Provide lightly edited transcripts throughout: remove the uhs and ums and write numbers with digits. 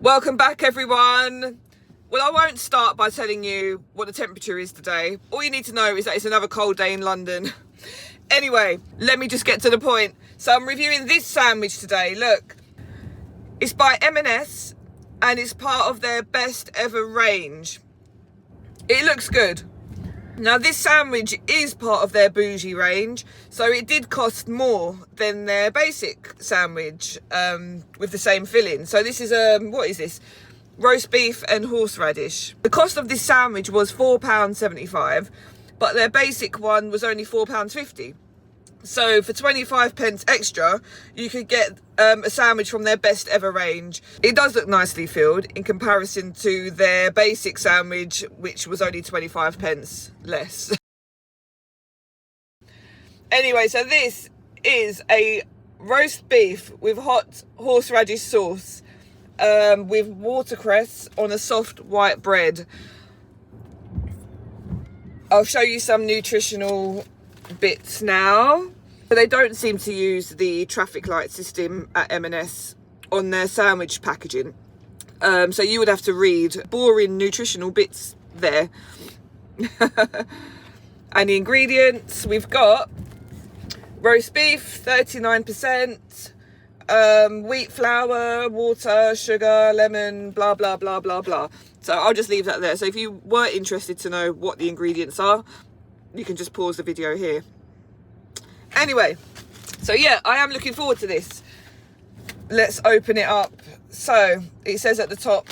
Welcome back, everyone. Well, I won't start by telling you what the temperature is today. All you need to know is that it's another cold day in London. Anyway, let me just get to the point. So I'm reviewing this sandwich today. Look, it's by M&S and it's part of their best ever range. It looks good. Now, this sandwich is part of their bougie range, so it did cost more than their basic sandwich with the same filling. So this is, what is this? Roast beef and horseradish. The cost of this sandwich was £4.75, but their basic one was only £4.50. So for 25 pence extra, you could get a sandwich from their best ever range. It does look nicely filled in comparison to their basic sandwich, which was only 25 pence less. Anyway, so this is a roast beef with hot horseradish sauce with watercress on a soft white bread. I'll show you some nutritional bits now. But they don't seem to use the traffic light system at M&S on their sandwich packaging. So you would have to read boring nutritional bits there. And the ingredients, we've got roast beef, 39%, wheat flour, water, sugar, lemon, blah, blah, blah, blah, blah. So I'll just leave that there. So if you were interested to know what the ingredients are, you can just pause the video here. Anyway, so yeah, I am looking forward to this. Let's open it up. So it says at the top,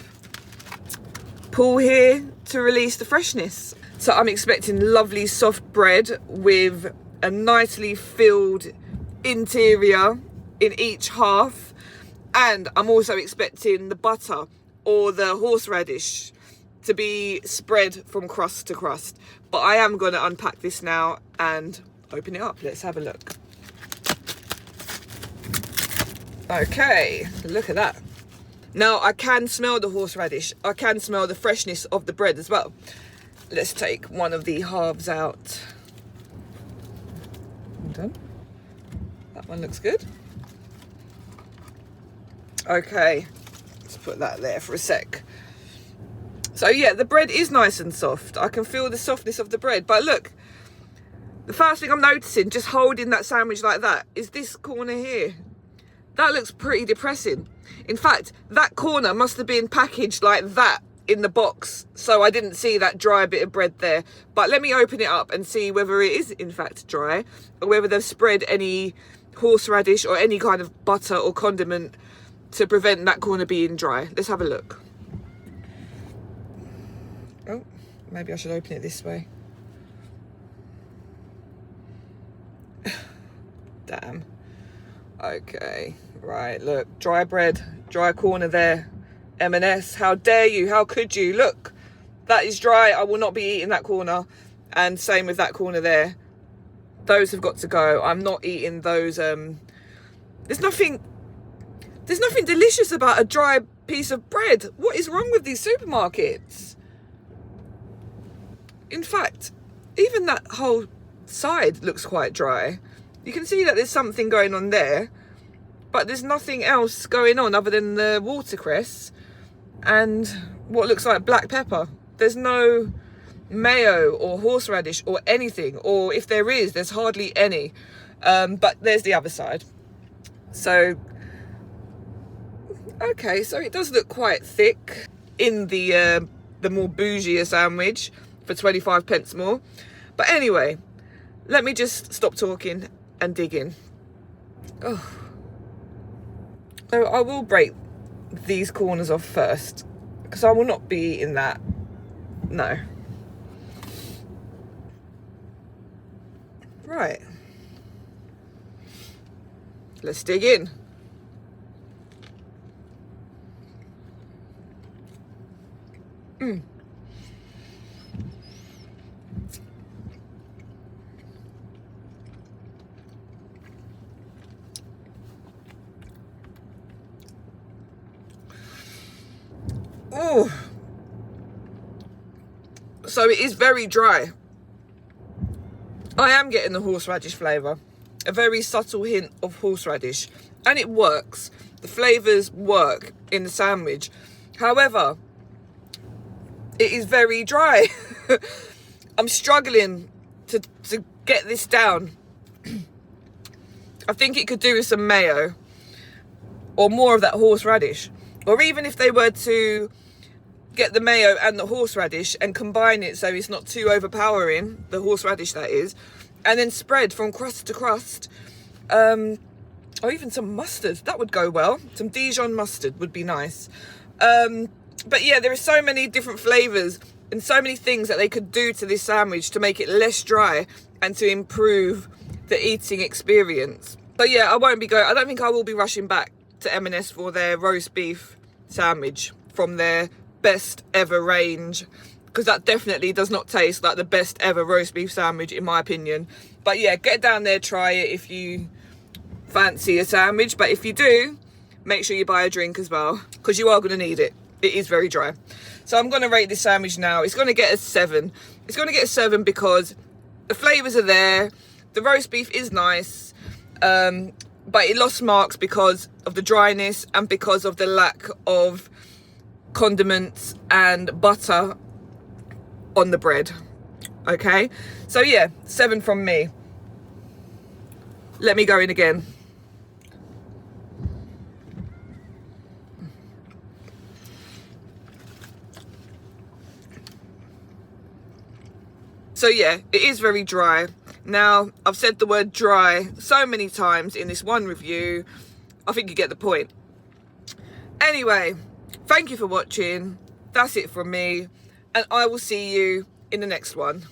pull here to release the freshness. So I'm expecting lovely soft bread with a nicely filled interior in each half. And I'm also expecting the butter or the horseradish to be spread from crust to crust. But I am going to unpack this now and open it up. Let's have a look. Okay, look at that. Now I can smell the horseradish. I can smell the freshness of the bread as well. Let's take one of the halves out. Done. That one looks good. Okay, let's put that there for a sec. So yeah, the bread is nice and soft. I can feel the softness of the bread. But look, the first thing I'm noticing, just holding that sandwich like that, is this corner here. That looks pretty depressing. In fact, that corner must have been packaged like that in the box, so I didn't see that dry bit of bread there. But let me open it up and see whether it is in fact dry, or whether they've spread any horseradish or any kind of butter or condiment to prevent that corner being dry. Let's have a look. Oh, maybe I should open it this way. Damn. Okay, right, look, dry bread, dry corner there. M&S, how dare you, how could you? Look, that is dry. I will not be eating that corner. And same with that corner there. Those have got to go. I'm not eating those. There's nothing delicious about a dry piece of bread. What is wrong with these supermarkets? In fact, even that whole side looks quite dry. You can see that there's something going on there, but there's nothing else going on other than the watercress and what looks like black pepper. There's no mayo or horseradish or anything, or if there is, there's hardly any. But there's the other side. So, okay, so it does look quite thick in the more bougie sandwich for 25 pence more. But anyway, let me just stop talking and dig in. Oh. So I will break these corners off first, because I will not be eating that. No. Right. Let's dig in. Oh, so it is very dry. I am getting the horseradish flavour, a very subtle hint of horseradish, and it works. The flavours work in the sandwich, However, it is very dry. I'm struggling to get this down. I think it could do with some mayo or more of that horseradish. Or even if they were to get the mayo and the horseradish and combine it so it's not too overpowering, the horseradish that is, and then spread from crust to crust. Or even some mustard, that would go well. Some Dijon mustard would be nice. But yeah, there are so many different flavours and so many things that they could do to this sandwich to make it less dry and to improve the eating experience. But yeah, I don't think I will be rushing back to M&S for their roast beef sandwich from their best ever range, because that definitely does not taste like the best ever roast beef sandwich in my opinion. But yeah, get down there, try it if you fancy a sandwich. But if you do, make sure you buy a drink as well, because you are going to need it. It is very dry. So I'm going to rate this sandwich now. It's going to get a 7. It's going to get a 7 because the flavours are there. The roast beef is nice. But it lost marks because of the dryness and because of the lack of condiments and butter on the bread. Okay? So yeah, 7 from me. Let me go in again. So yeah, it is very dry. Now, I've said the word dry so many times in this one review, I think you get the point. Anyway, thank you for watching. That's it from me, and I will see you in the next one.